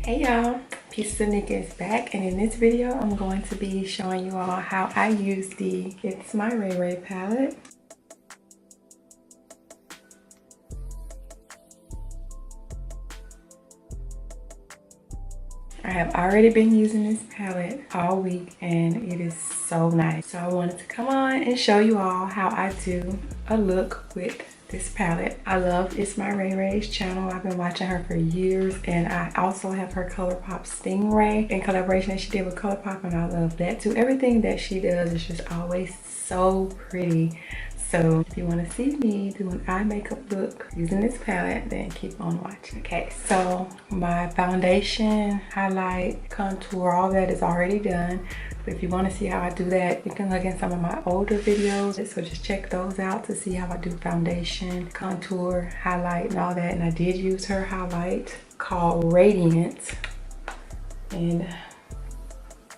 Hey y'all, Pieces of Nika is back, and in this video I'm going to be showing you all how I use the It's My Ray Ray palette. I have already been using this palette all week and it is so nice. So I wanted to come on and show you all how I do a look with this palette. I love It's My Ray Raye's channel. I've been watching her for years, and I also have her Colourpop Stingraye in collaboration that she did with Colourpop, and I love that too. Everything that she does is just always so pretty. So if you want to see me do an eye makeup look using this palette, then keep on watching. Okay, so my foundation, highlight, contour, all that is already done. But if you want to see how I do that, you can look in some of my older videos. So just check those out to see how I do foundation, contour, highlight, and all that. And I did use her highlight called Radiant. And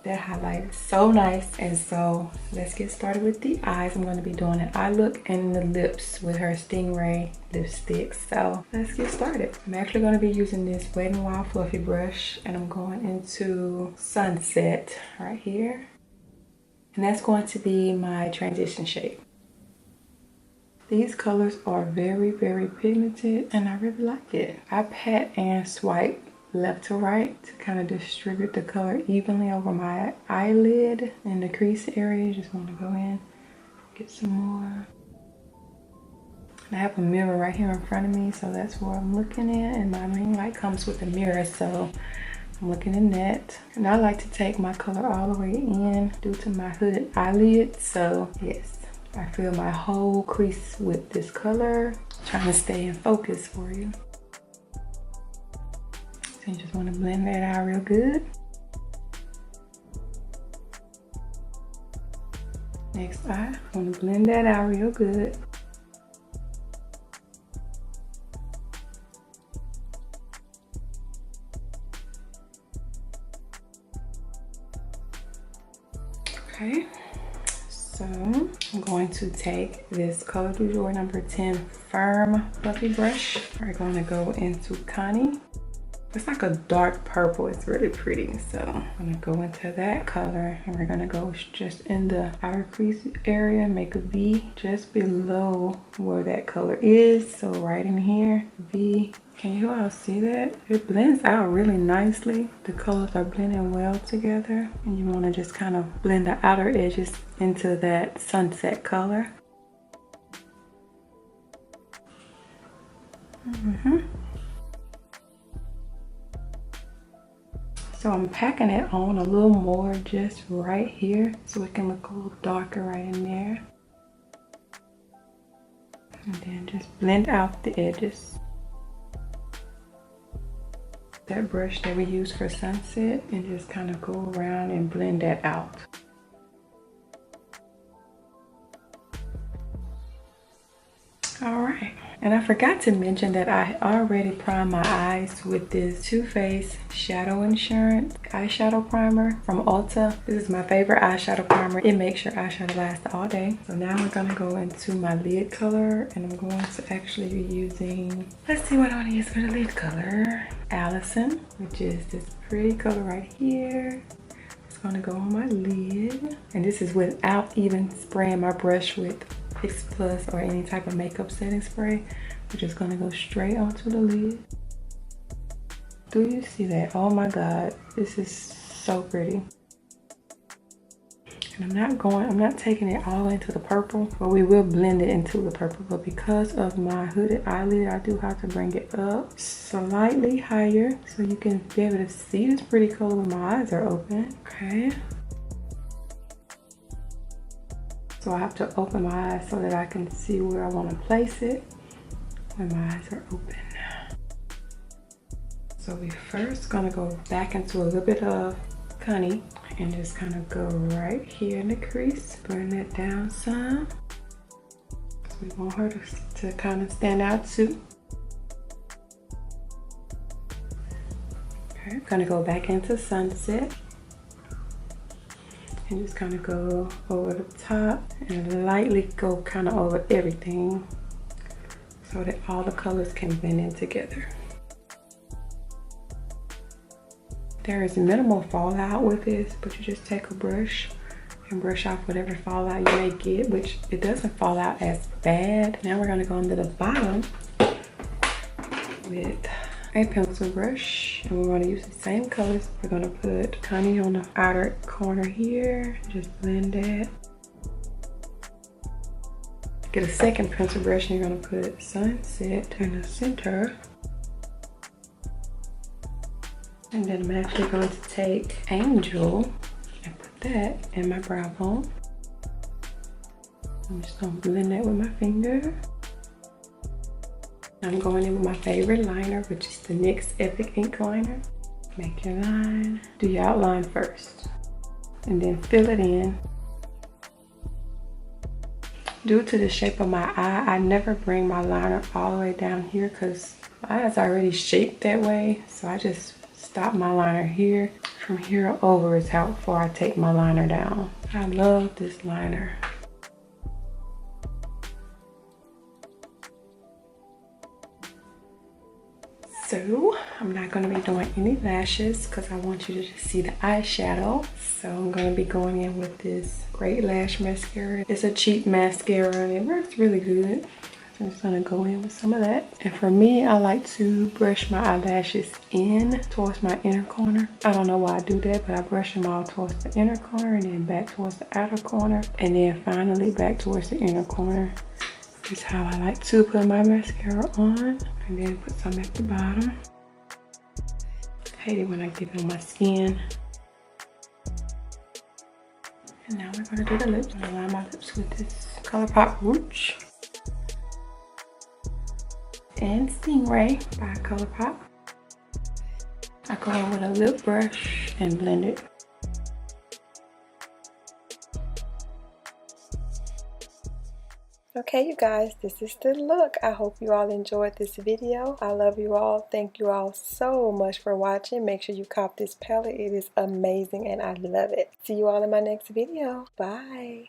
that highlight is so nice. And so let's get started with the eyes. I'm going to be doing an eye look and the lips with her Stingraye lipstick. So let's get started. I'm actually going to be using this Wet n Wild fluffy brush, and I'm going into Sunset right here, and that's going to be my transition shade. These colors are very pigmented and I really like it. I pat and swipe left to right to kind of distribute the color evenly over my eyelid and the crease area. Just want to go in, get some more. And I have a mirror right here in front of me, so that's where I'm looking at, and my ring light comes with the mirror, so I'm looking in that. And I like to take my color all the way in due to my hooded eyelid. So yes, I fill my whole crease with this color, trying to stay in focus for you. You just want to blend that out real good. Next eye, I want to blend that out real good. Okay, so I'm going to take this Color du Jour number 10 firm fluffy brush. We're going to go into Connie. It's like a dark purple. It's really pretty. So I'm gonna go into that color, and we're gonna go just in the outer crease area, make a V just below where that color is. So right in here, V. Can you all see that? It blends out really nicely. The colors are blending well together, and you want to just kind of blend the outer edges into that sunset color. So I'm packing it on a little more just right here so it can look a little darker right in there. And then just blend out the edges. That brush that we use for Sunset, and just kind of go around and blend that out. All right. And I forgot to mention that I already primed my eyes with this Too Faced Shadow Insurance eyeshadow primer from Ulta. This is my favorite eyeshadow primer. It makes your eyeshadow last all day. So now we're gonna go into my lid color, and I'm going to actually be using, let's see what I wanna use for the lid color. Allison, which is this pretty color right here. It's gonna go on my lid. And this is without even spraying my brush with Fix Plus or any type of makeup setting spray. We're just gonna go straight onto the lid. Do you see that? Oh my God, this is so pretty. And I'm not taking it all into the purple, but we will blend it into the purple. But because of my hooded eyelid, I do have to bring it up slightly higher so you can be able to see this pretty color when my eyes are open. Okay. So I have to open my eyes so that I can see where I want to place it when my eyes are open. So we first gonna go back into a little bit of Connie and just kind of go right here in the crease, burn that down some. So we want her to kind of stand out too. Okay, gonna go back into Sunset. And just kind of go over the top and lightly go kind of over everything so that all the colors can blend in together. There is minimal fallout with this, but you just take a brush and brush off whatever fallout you may get, which it doesn't fall out as bad. Now we're gonna go into the bottom with a pencil brush, and we're gonna use the same colors. We're gonna put Connie on the outer corner here, just blend that. Get a second pencil brush and you're gonna put Sunset in the center. And then I'm actually going to take Angel and put that in my brow bone. I'm just gonna blend that with my finger. I'm going in with my favorite liner, which is the NYX Epic Ink Liner. Make your line. Do your outline first. And then fill it in. Due to the shape of my eye, I never bring my liner all the way down here because my eye's already shaped that way. So I just stop my liner here. From here over is how far I take my liner down. I love this liner. So I'm not going to be doing any lashes because I want you to just see the eyeshadow. So I'm going to be going in with this Great Lash Mascara. It's a cheap mascara and it works really good. I'm just going to go in with some of that. And for me, I like to brush my eyelashes in towards my inner corner. I don't know why I do that, but I brush them all towards the inner corner and then back towards the outer corner. And then finally back towards the inner corner. This is how I like to put my mascara on. And then put some at the bottom. I hate it when I get it on my skin. And now we're gonna do the lips. I'm gonna line my lips with this Colourpop Rooch and Stingraye by Colourpop. I go in with a lip brush and blend it. Okay, you guys, this is the look. I hope you all enjoyed this video. I love you all. Thank you all so much for watching. Make sure you cop this palette. It is amazing and I love it. See you all in my next video. Bye.